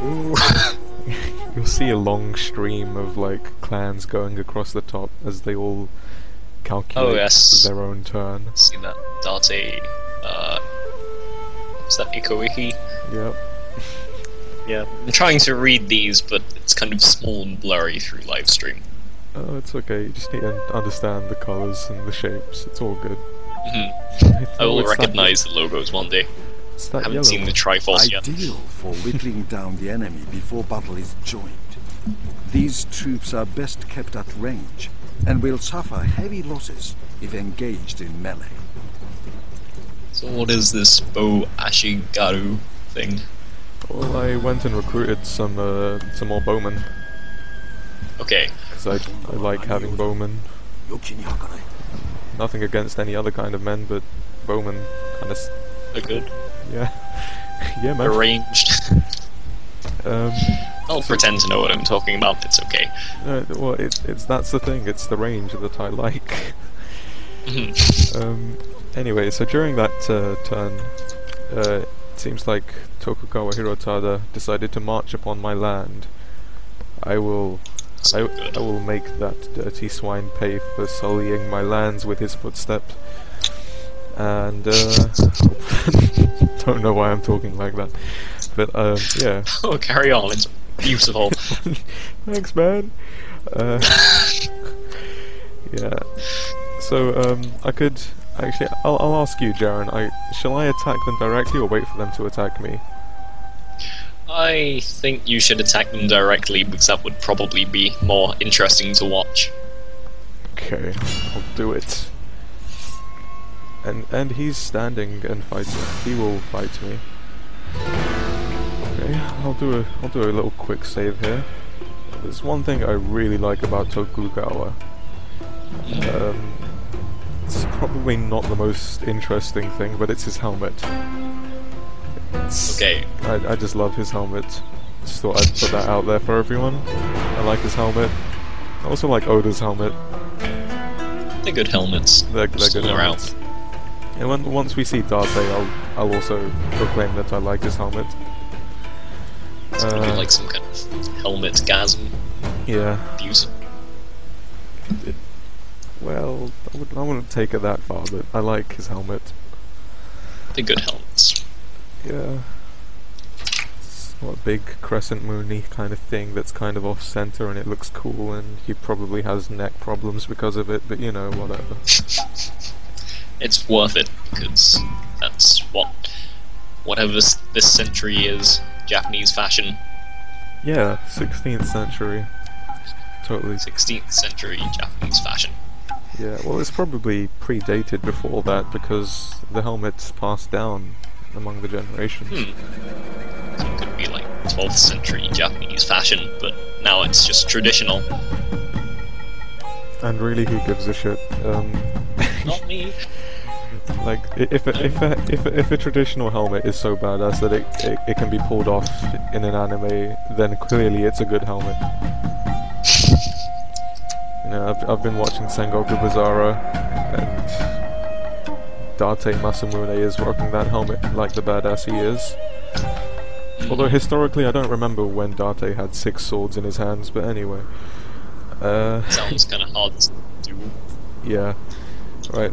Ooh. You'll see a long stream of like clans going across the top as they all calculate their own turn. See that? Date, is that Ikoiki? Yep. Yeah, I'm trying to read these, but it's kind of small and blurry through live stream. Oh, it's okay. You just need to understand the colours and the shapes. It's all good. I will recognize the logos one day. I haven't seen the Triforce yet. Ideal for whittling down the enemy before battle is joined. These troops are best kept at range, and will suffer heavy losses if engaged in melee. So what is this Bo Ashigaru thing? Well, I went and recruited some more bowmen. Okay. Because I like having bowmen. Nothing against any other kind of men, but bowmen kind of... They're good. Yeah. Yeah, man. Arranged. I'll pretend to know what I'm talking about, it's okay. Well, that's the thing, it's the range that I like. Anyway, so during that turn, it seems like Tokugawa Hirotada decided to march upon my land. I will make that dirty swine pay for sullying my lands with his footsteps. And don't know why I'm talking like that, but yeah. Oh, carry on. It's beautiful. Thanks, man. Yeah. So I could actually. I'll ask you, Jaren. Shall I attack them directly or wait for them to attack me? I think you should attack them directly because that would probably be more interesting to watch. Okay, I'll do it. And he's standing and fighting. He will fight me. Okay, I'll do a little quick save here. There's one thing I really like about Tokugawa. It's probably not the most interesting thing, but it's his helmet. Okay. I just love his helmet. Just thought I'd put that out there for everyone. I like his helmet. I also like Oda's helmet. They're good helmets. They're good helmets. And once we see Date, I'll also proclaim that I like his helmet. It's gonna be like some kind of helmet-gasm. Yeah. Abuse. Well, I wouldn't take it that far, but I like his helmet. They're good helmets. Yeah. It's a big crescent moony kind of thing that's kind of off-center and it looks cool, and he probably has neck problems because of it, but you know, whatever. It's worth it, because that's whatever this century is, Japanese fashion. Yeah, 16th century. Totally. 16th century Japanese fashion. Yeah, well it's probably predated before that, because the helmet's passed down among the generations. So it could be like 12th century Japanese fashion, but now it's just traditional. And really, who gives a shit? Not me. Like, if a traditional helmet is so badass that it can be pulled off in an anime, then clearly it's a good helmet. You know, I've been watching Sengoku Bizarro, and Date Masamune is rocking that helmet like the badass he is. Although historically I don't remember when Date had 6 swords in his hands, but anyway. Sounds kinda hard to do. Yeah. Right.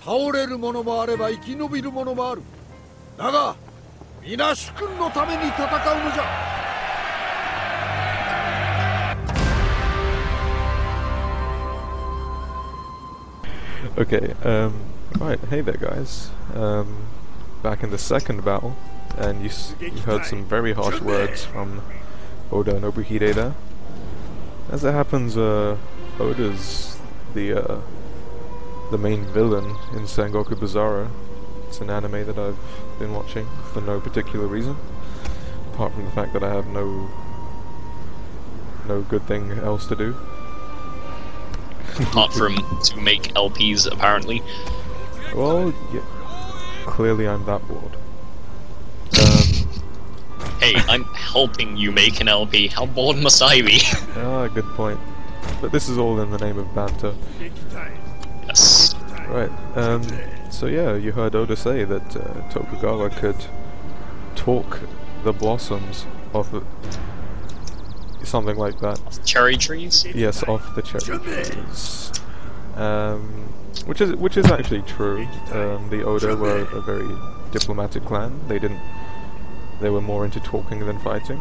倒れるものもあれば生き延びるものもある。だが皆主君のために戦うのじゃ。 Okay, right, hey there guys. Back in the second battle, and you heard some very harsh words from Oda Nobuhide there. As it happens, Oda's the main villain in Sengoku Bizarro. It's an anime that I've been watching for no particular reason, apart from the fact that I have no good thing else to do. Apart from to make LPs, apparently. Well, yeah, clearly I'm that bored. Hey, I'm helping you make an LP. How bored must I be? Ah, good point. But this is all in the name of banter. Yes. Right, so yeah, you heard Oda say that Tokugawa could talk the blossoms off the... something like that. Cherry trees? Yes, off the cherry trees. Which is actually true. The Oda were a very diplomatic clan. They were more into talking than fighting.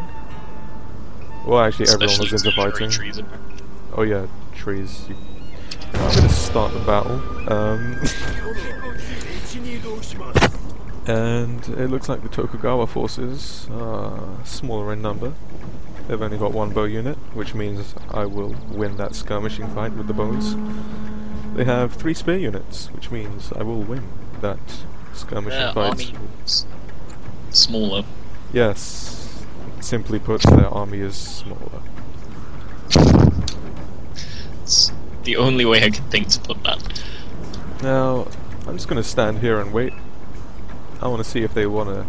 Well, actually, everyone was into fighting. Trees, oh yeah, trees. I'm gonna start the battle. And it looks like the Tokugawa forces are smaller in number. They've only got one bow unit, which means I will win that skirmishing fight with the bows. They have 3 spear units, which means I will win that skirmishing fight. Army smaller. Yes, simply put, their army is smaller. It's the only way I can think to put that. Now, I'm just gonna stand here and wait. I wanna see if they wanna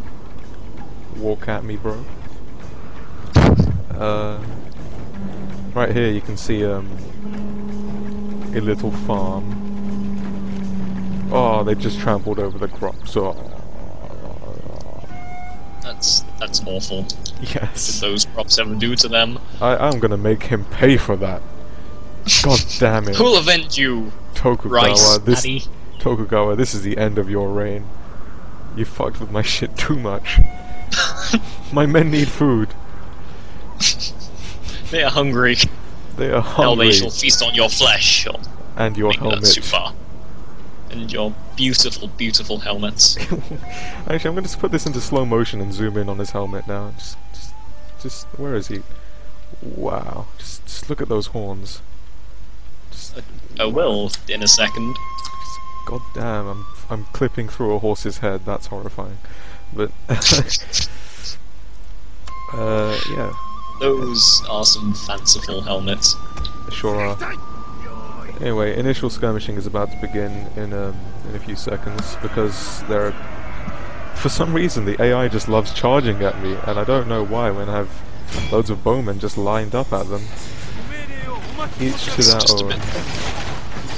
walk at me, bro. Right here you can see a little farm. Oh, they just trampled over the crops. Oh. That's awful. Yes. Did those crops ever do to them? I'm gonna make him pay for that. God damn it. Who'll avenge you? Tokugawa, Rice, Tokugawa, this is the end of your reign. You fucked with my shit too much. My men need food. They are hungry. They are hungry. Now they shall feast on your flesh. And your helmet. That's too far. And your beautiful, beautiful helmets. Actually, I'm going to put this into slow motion and zoom in on his helmet now. Just where is he? Wow. Just look at those horns. I will in a second. God damn, I'm clipping through a horse's head. That's horrifying. But yeah. Those are some fanciful helmets. Sure are. Anyway, initial skirmishing is about to begin in a few seconds because for some reason the AI just loves charging at me, and I don't know why when I have loads of bowmen just lined up at them. Each to their own.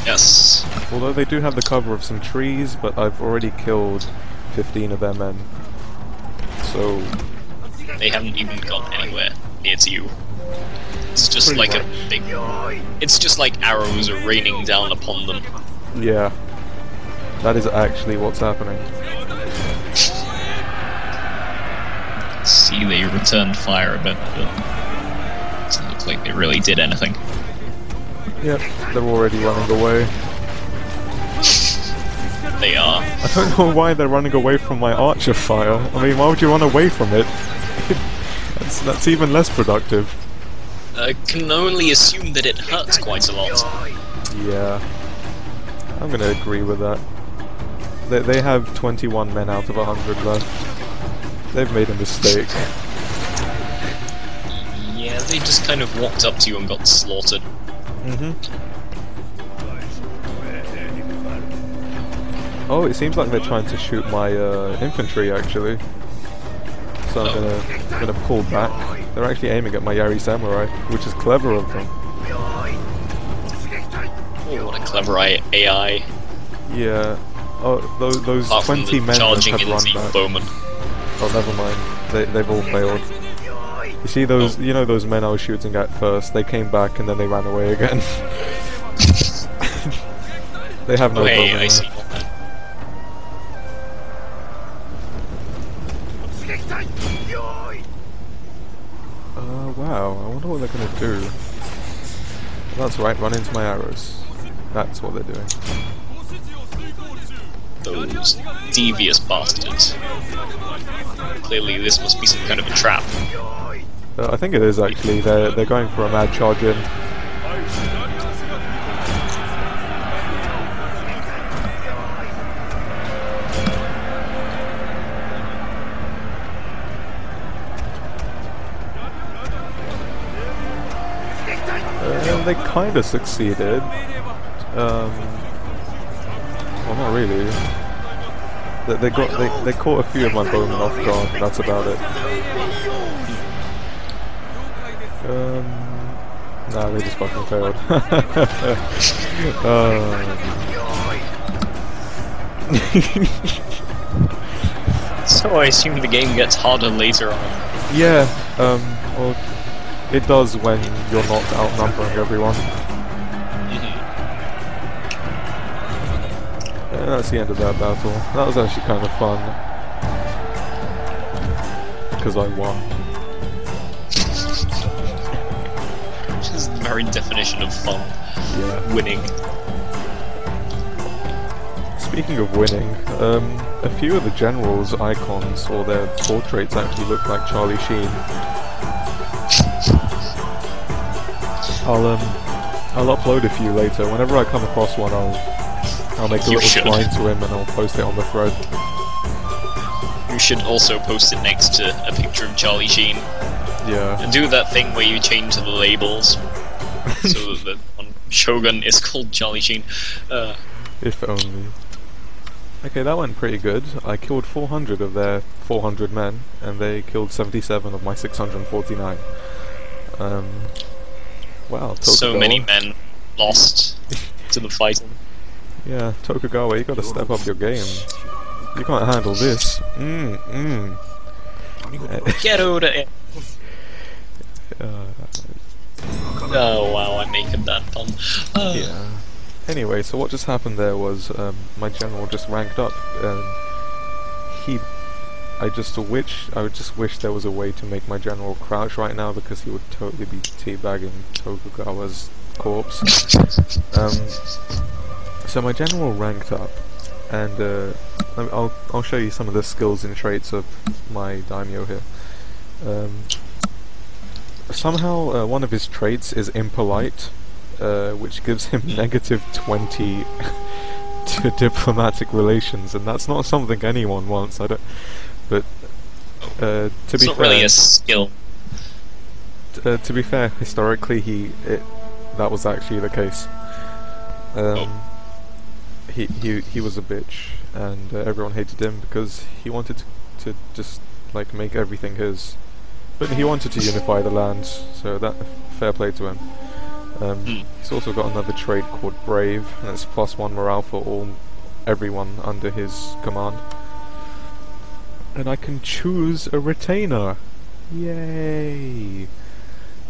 Yes. Although they do have the cover of some trees, but I've already killed 15 of their men. So they haven't even gone anywhere near to you. It's just pretty like much. a big... It's just like arrows are raining down upon them. Yeah. That is actually what's happening. See, they returned fire a bit, but it doesn't look like they really did anything. Yep, they're already running away. They are. I don't know why they're running away from my archer fire. I mean, why would you run away from it? That's even less productive. I can only assume that it hurts quite a lot. Yeah. I'm gonna agree with that. They have 21 men out of 100 left. They've made a mistake. Yeah, they just kind of walked up to you and got slaughtered. Oh, it seems like they're trying to shoot my infantry actually. So I'm gonna pull back. They're actually aiming at my Yari Samurai, which is clever of them. Oh, what a clever AI. Yeah. Oh, those 20 men have run back. Bowman. Oh, never mind. They've all failed. You see those? You know those men I was shooting at first? They came back and then they ran away again. They have no bowmen I see. left. Wow, I wonder what they're gonna do. That's right, run into my arrows. That's what they're doing. Those devious bastards. Clearly this must be some kind of a trap. I think it is actually. They're going for a mad charge in. And they kind of succeeded. Well, not really. They caught a few of my bowmen off guard, but that's about it. Nah, they just fucking failed. So I assume the game gets harder later on. Yeah, well, it does when you're not outnumbering everyone. And that's the end of that battle. That was actually kind of fun. Because I won. Which is the very definition of fun. Yeah. Winning. Speaking of winning, a few of the generals' icons or their portraits actually look like Charlie Sheen. I'll upload a few later. Whenever I come across one, I'll make a little shrine to him and I'll post it on the thread. You should also post it next to a picture of Charlie Sheen. Yeah. And do that thing where you change the labels so that the one Shogun is called Charlie Sheen. If only. Okay, that went pretty good. I killed 400 of their 400 men, and they killed 77 of my 649. Wow, Tokugawa. So many men lost to the fighting. Yeah, Tokugawa, you gotta step up your game. You can't handle this. Get out of it! Oh wow, I make it that fun. Yeah. Anyway, so what just happened there was my general just ranked up. I would just wish there was a way to make my general crouch right now because he would totally be teabagging Tokugawa's corpse. So my general ranked up, and I'll show you some of the skills and traits of my daimyo here. Somehow one of his traits is impolite, which gives him -20 to diplomatic relations, and that's not something anyone wants. I don't. But to be it's not fair, really a skill. To be fair, historically that was actually the case. He was a bitch, and everyone hated him because he wanted to just like make everything his. But he wanted to unify the land, so that fair play to him. He's also got another trait called Brave, and it's +1 morale for everyone under his command. And I can choose a retainer. Yay!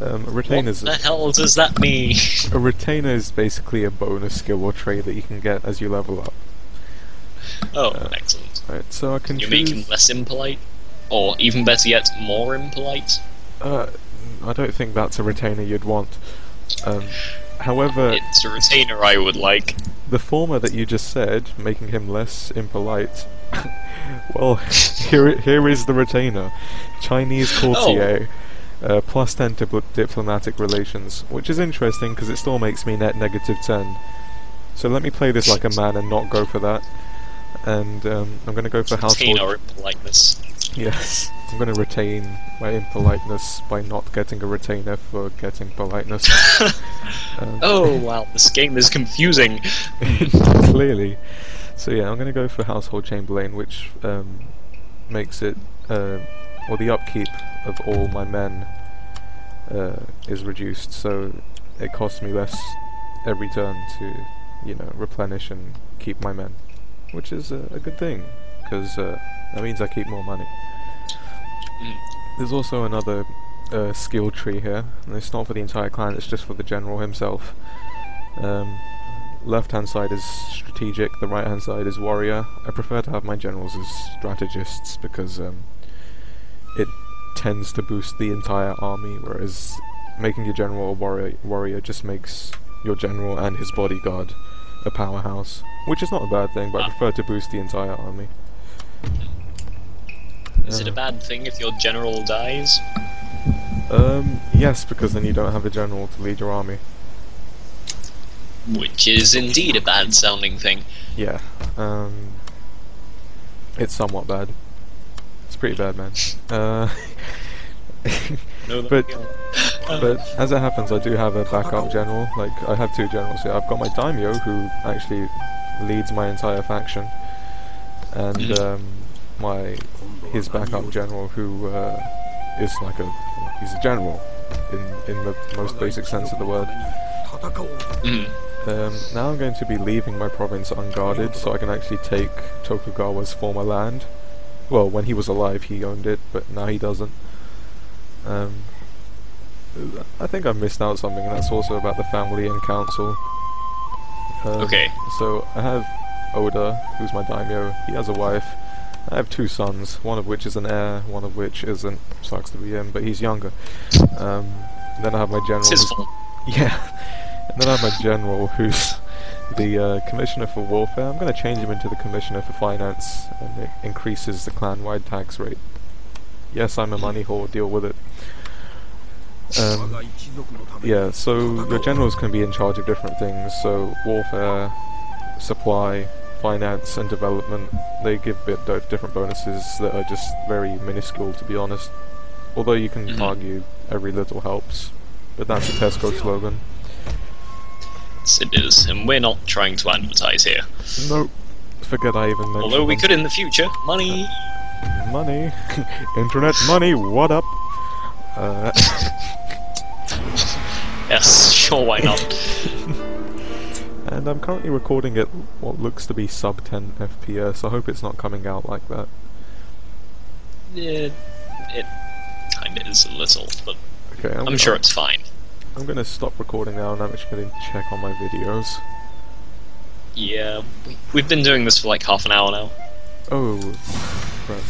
Retainers. What the hell does that mean? A retainer is basically a bonus skill or trait that you can get as you level up. Oh, excellent. Right, so I can You choose. make him less impolite, or even better yet, more impolite. I don't think that's a retainer you'd want. However, It's a retainer I would like. the former that you just said, making him less impolite. Well, here is the retainer. Chinese courtier. +10 to diplomatic relations, which is interesting because it still makes me net -10. So let me play this like a man and not go for that. And I'm going to go for household. Retain our impoliteness. Yes, I'm going to retain my impoliteness by not getting a retainer for getting politeness. Oh wow, this game is confusing. Clearly. So yeah, I'm going to go for Household Chamberlain, which makes it, or the upkeep of all my men is reduced, so it costs me less every turn to, you know, replenish and keep my men, which is a good thing, because that means I keep more money. There's also another skill tree here, and it's not for the entire clan, it's just for the general himself. Left hand side is strategic, the right hand side is warrior. I prefer to have my generals as strategists because tends to boost the entire army, whereas making your general a warrior just makes your general and his bodyguard a powerhouse, which is not a bad thing, but I prefer to boost the entire army. Is it a bad thing if your general dies? Yes, because then you don't have a general to lead your army. Which is indeed a bad sounding thing. Yeah, it's somewhat bad. It's pretty bad, man. No, but as it happens, I do have a backup general. Like, I have two generals here. I've got my daimyo, who actually leads my entire faction, and his backup general, who is like he's a general in the most basic sense of the word. Now I'm going to be leaving my province unguarded, so I can actually take Tokugawa's former land. Well, when he was alive he owned it, but now he doesn't. I think I've missed out something, and that's also about the family and council. Okay. So I have Oda, who's my daimyo. He has a wife. I have two sons, one of which is an heir, one of which isn't. Sucks to be him, but he's younger. Then I have my general. It's his fault. Yeah. And then I have my general, who's the commissioner for warfare. I'm going to change him into the commissioner for finance, and it increases the clan-wide tax rate. Yes, I'm a money whore, deal with it. Yeah, so your generals can be in charge of different things, so warfare, supply, finance and development. They give different bonuses that are just very minuscule, to be honest. Although you can argue every little helps, but that's a Tesco slogan. Yes, it is, and we're not trying to advertise here. Nope. Forget I even mentioned Although we them. could in the future. Money! Money. Internet money, what up? Yes, sure, why not? And I'm currently recording at what looks to be sub 10 FPS. I hope it's not coming out like that. Yeah, it kinda is a little, but Okay, I'm sure it's fine. I'm gonna stop recording now, and I'm actually gonna check on my videos. Yeah, we've been doing this for like half an hour now. Oh, right.